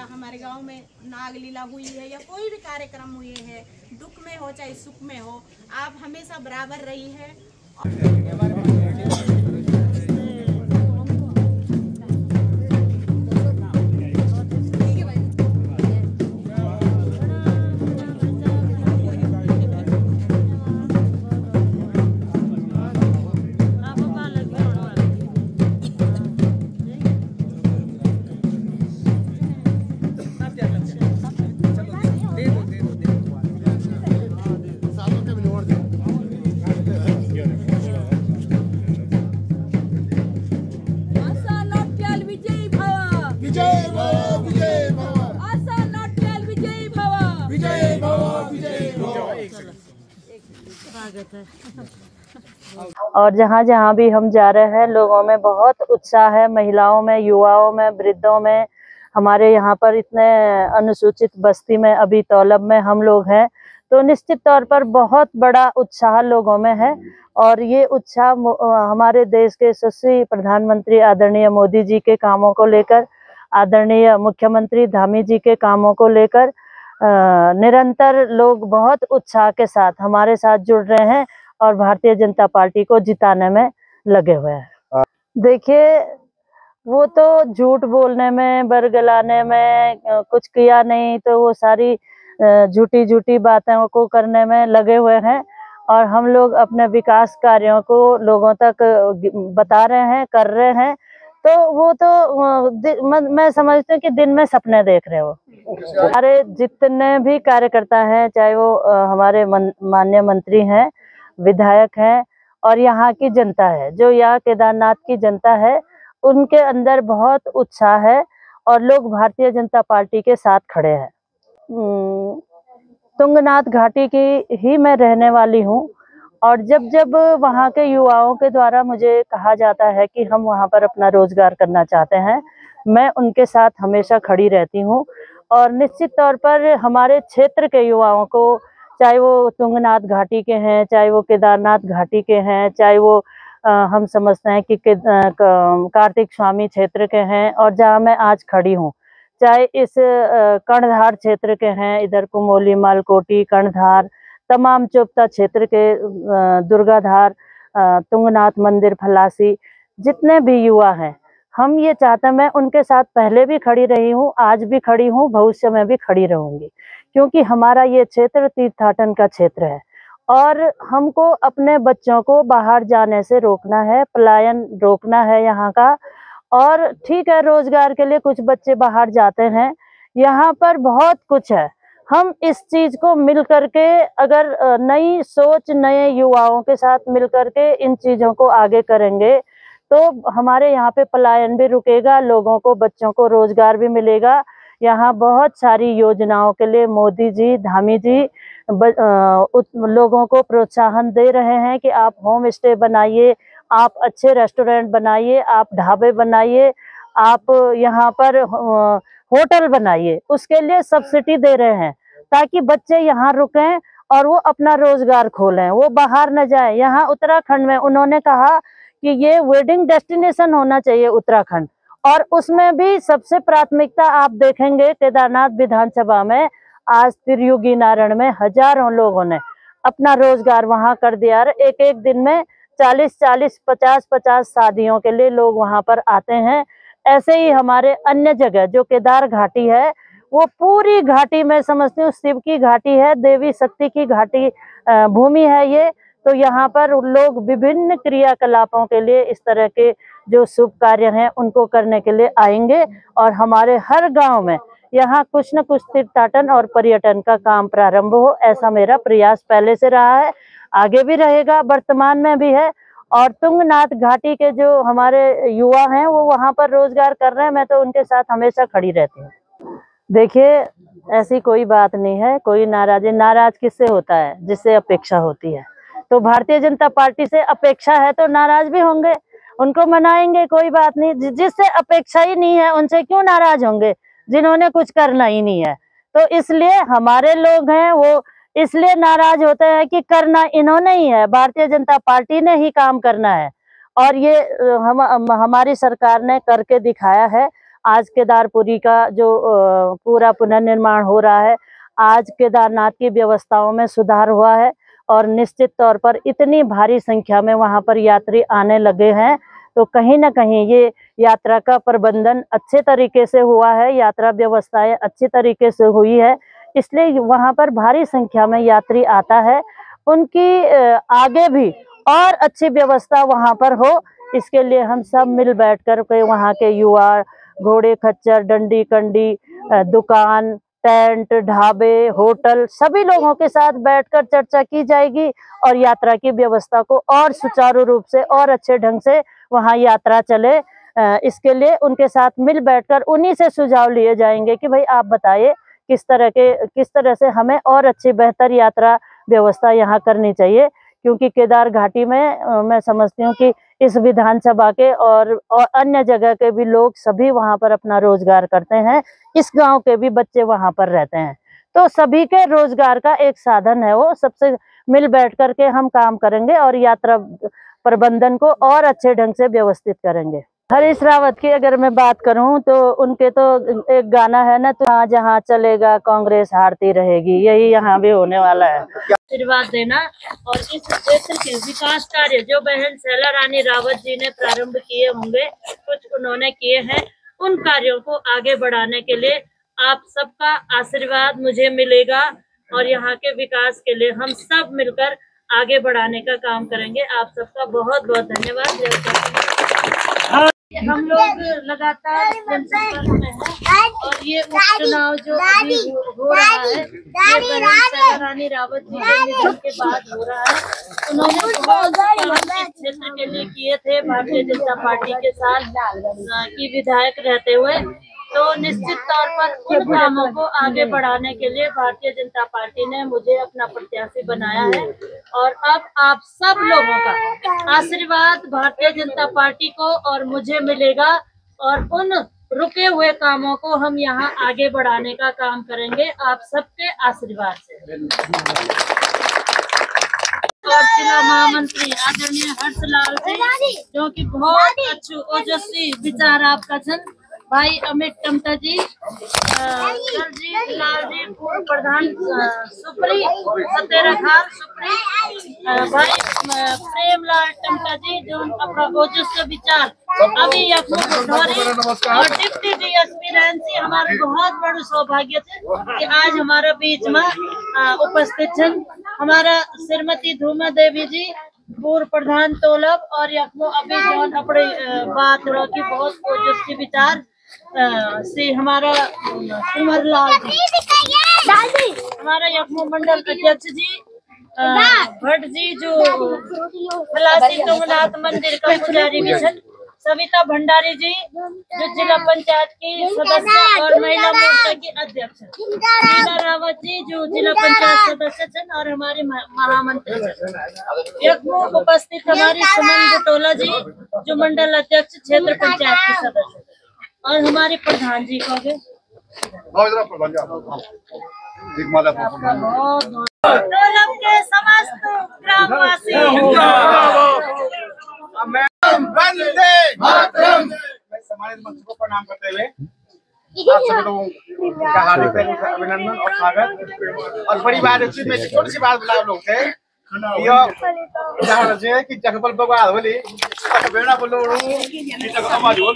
हमारे गांव में नागलीला हुई है या कोई भी कार्यक्रम हुए है, दुख में हो चाहे सुख में हो, आप हमेशा बराबर रही है। और जहाँ जहाँ भी हम जा रहे हैं, लोगों में बहुत उत्साह है, महिलाओं में, युवाओं में, वृद्धों में। हमारे यहाँ पर इतने अनुसूचित बस्ती में अभी तौलब में हम लोग हैं, तो निश्चित तौर पर बहुत बड़ा उत्साह लोगों में है। और ये उत्साह हमारे देश के यशस्वी प्रधानमंत्री आदरणीय मोदी जी के कामों को लेकर, आदरणीय मुख्यमंत्री धामी जी के कामों को लेकर निरंतर लोग बहुत उत्साह के साथ हमारे साथ जुड़ रहे हैं और भारतीय जनता पार्टी को जिताने में लगे हुए हैं। देखिए, वो तो झूठ बोलने में, बरगलाने में, कुछ किया नहीं तो वो सारी झूठी झूठी बातों को करने में लगे हुए हैं। और हम लोग अपने विकास कार्यों को लोगों तक बता रहे हैं, कर रहे हैं। तो वो तो मैं समझती हूँ कि दिन में सपने देख रहे हो। हमारे जितने भी कार्यकर्ता हैं, चाहे वो हमारे माननीय मंत्री हैं, विधायक हैं और यहाँ की जनता है, जो यहाँ केदारनाथ की जनता है, उनके अंदर बहुत उत्साह है और लोग भारतीय जनता पार्टी के साथ खड़े हैं। तुंगनाथ घाटी की ही मैं रहने वाली हूँ और जब जब वहाँ के युवाओं के द्वारा मुझे कहा जाता है कि हम वहाँ पर अपना रोजगार करना चाहते हैं, मैं उनके साथ हमेशा खड़ी रहती हूँ। और निश्चित तौर पर हमारे क्षेत्र के युवाओं को, चाहे वो तुंगनाथ घाटी के हैं, चाहे वो केदारनाथ घाटी के हैं, चाहे वो हम समझते हैं कि कार्तिक स्वामी क्षेत्र के हैं, और जहाँ मैं आज खड़ी हूँ, चाहे इस कर्णधार क्षेत्र के हैं, इधर कुमोली, मालकोटी, कर्णधार, तमाम चोपता क्षेत्र के, दुर्गाधार, तुंगनाथ मंदिर, फलासी, जितने भी युवा हैं, हम ये चाहते हैं, मैं उनके साथ पहले भी खड़ी रही हूँ, आज भी खड़ी हूँ, भविष्य में भी खड़ी रहूंगी, क्योंकि हमारा ये क्षेत्र तीर्थाटन का क्षेत्र है और हमको अपने बच्चों को बाहर जाने से रोकना है, पलायन रोकना है यहाँ का। और ठीक है, रोजगार के लिए कुछ बच्चे बाहर जाते हैं, यहाँ पर बहुत कुछ है। हम इस चीज को मिल करके, अगर नई सोच, नए युवाओं के साथ मिल करके इन चीजों को आगे करेंगे तो हमारे यहाँ पे पलायन भी रुकेगा, लोगों को, बच्चों को रोजगार भी मिलेगा। यहाँ बहुत सारी योजनाओं के लिए मोदी जी, धामी जी लोगों को प्रोत्साहन दे रहे हैं कि आप होम स्टे बनाइए, आप अच्छे रेस्टोरेंट बनाइए, आप ढाबे बनाइए, आप यहाँ पर होटल बनाइए। उसके लिए सब्सिडी दे रहे हैं ताकि बच्चे यहाँ रुकें और वो अपना रोजगार खोलें, वो बाहर न जाए। यहाँ उत्तराखंड में उन्होंने कहा कि ये वेडिंग डेस्टिनेशन होना चाहिए उत्तराखंड, और उसमें भी सबसे प्राथमिकता आप देखेंगे केदारनाथ विधानसभा में आज त्रियुगी नारायण में हजारों लोगों ने अपना रोजगार वहां कर दिया। एक एक दिन में 40-40, 50-50 शादियों के लिए लोग वहां पर आते हैं। ऐसे ही हमारे अन्य जगह जो केदार घाटी है, वो पूरी घाटी में समझती हूँ शिव की घाटी है, देवी शक्ति की घाटी भूमि है ये। तो यहाँ पर लोग विभिन्न क्रियाकलापों के लिए, इस तरह के जो शुभ कार्य हैं उनको करने के लिए आएंगे और हमारे हर गांव में यहाँ कुछ न कुछ तीर्थाटन और पर्यटन का काम प्रारंभ हो, ऐसा मेरा प्रयास पहले से रहा है, आगे भी रहेगा, वर्तमान में भी है। और तुंगनाथ घाटी के जो हमारे युवा हैं वो वहाँ पर रोजगार कर रहे हैं, मैं तो उनके साथ हमेशा खड़ी रहती हूँ। देखिए, ऐसी कोई बात नहीं है, कोई नाराज किससे होता है? जिससे अपेक्षा होती है। तो भारतीय जनता पार्टी से अपेक्षा है तो नाराज भी होंगे, उनको मनाएंगे, कोई बात नहीं। जिससे अपेक्षा ही नहीं है उनसे क्यों नाराज होंगे, जिन्होंने कुछ करना ही नहीं है। तो इसलिए हमारे लोग हैं वो इसलिए नाराज होते हैं कि करना इन्होंने ही है, भारतीय जनता पार्टी ने ही काम करना है और ये हमारी सरकार ने करके दिखाया है। आज केदारपुरी का जो पूरा पुनर्निर्माण हो रहा है, आज केदारनाथ की व्यवस्थाओं में सुधार हुआ है और निश्चित तौर पर इतनी भारी संख्या में वहां पर यात्री आने लगे हैं, तो कहीं ना कहीं ये यात्रा का प्रबंधन अच्छे तरीके से हुआ है, यात्रा व्यवस्थाएं अच्छी तरीके से हुई है, इसलिए वहां पर भारी संख्या में यात्री आता है। उनकी आगे भी और अच्छी व्यवस्था वहां पर हो, इसके लिए हम सब मिल बैठकर के वहां के युवा, घोड़े खच्चर, डंडी कंडी, दुकान, टेंट, ढाबे, होटल, सभी लोगों के साथ बैठकर चर्चा की जाएगी और यात्रा की व्यवस्था को और सुचारू रूप से और अच्छे ढंग से वहां यात्रा चले। इसके लिए उनके साथ मिल बैठकर उन्हीं से सुझाव लिए जाएंगे कि भाई आप बताइए किस तरह से हमें और अच्छी बेहतर यात्रा व्यवस्था यहाँ करनी चाहिए, क्योंकि केदार घाटी में मैं समझती हूँ कि इस विधानसभा के और अन्य जगह के भी लोग सभी वहाँ पर अपना रोजगार करते हैं, इस गांव के भी बच्चे वहाँ पर रहते हैं, तो सभी के रोजगार का एक साधन है वो। सबसे मिल बैठ करके हम काम करेंगे और यात्रा प्रबंधन को और अच्छे ढंग से व्यवस्थित करेंगे। हरीश रावत की अगर मैं बात करूं तो उनके तो एक गाना है ना, तो हाँ जहाँ चलेगा कांग्रेस हारती रहेगी, यही यहाँ भी होने वाला है। आशीर्वाद देना और इस क्षेत्र के विकास कार्य जो बहन शैला रानी रावत जी ने प्रारंभ किए होंगे, कुछ उन्होंने किए हैं, उन कार्यों को आगे बढ़ाने के लिए आप सबका आशीर्वाद मुझे मिलेगा और यहाँ के विकास के लिए हम सब मिलकर आगे बढ़ाने का काम करेंगे। आप सबका बहुत बहुत धन्यवाद। हम लोग लगातार जनसंपर्क में हैं और ये उपचुनाव जो अभी हो रहा है, ये बहन शैला रानी रावत जी के निधन के बाद हो रहा है। उन्होंने बहुत काम क्षेत्र के लिए किए थे भारतीय जनता पार्टी के साथ की विधायक रहते हुए, तो निश्चित तौर पर उन कामों को आगे बढ़ाने के लिए भारतीय जनता पार्टी ने मुझे अपना प्रत्याशी बनाया है और अब आप सब लोगों का आशीर्वाद भारतीय जनता पार्टी को और मुझे मिलेगा और उन रुके हुए कामों को हम यहाँ आगे बढ़ाने का काम करेंगे आप सबके आशीर्वाद से। और जिला महामंत्री आदरणीय हर्षलाल जी, जो कि बहुत अच्छे ओजस्वी विचार आपका जन भाई अमित टमटा जी, दलजीत लाल जी पूर्व प्रधान सुप्री, सतेरा खान सुप्री, भाई प्रेमलाल टमटा जी जो अपना ओजस्वी विचार अभी और डिप्टी डीएसपी रैंसी, हमारे बहुत बड़े सौभाग्य थे कि आज हमारा बीच में उपस्थित हैं हमारा श्रीमती धूमा देवी जी पूर्व प्रधान तोलब और यखमो अभी जो अपने बात की बहुत ओजस्वी विचार से हमारा कुंवर लाल जी, हमारा यखमो मंडल अध्यक्ष जी भट्ट जी जो खलासी तुंगनाथ मंदिर का पुजारी भी छन, सविता भंडारी जी जो जिला पंचायत की सदस्य और महिला मोर्चा की अध्यक्ष, रीना रावत जी जो जिला पंचायत सदस्य छन और हमारे महामंत्री यखमो उपस्थित हमारी सुमन बुटोला जी जो मंडल अध्यक्ष क्षेत्र पंचायत की सदस्य और हमारे प्रधान जी को के समस्त ग्रामवासी सम्मानित मंच को प्रणाम करते हुए आप सभी लोगों का हार्दिक अभिनंदन और स्वागत। और बड़ी बात में छोटी सी बात बुला लोग थे जहाँ से कि जगबल बगवाद होली बेड़ा बोलो तक आवाज बोल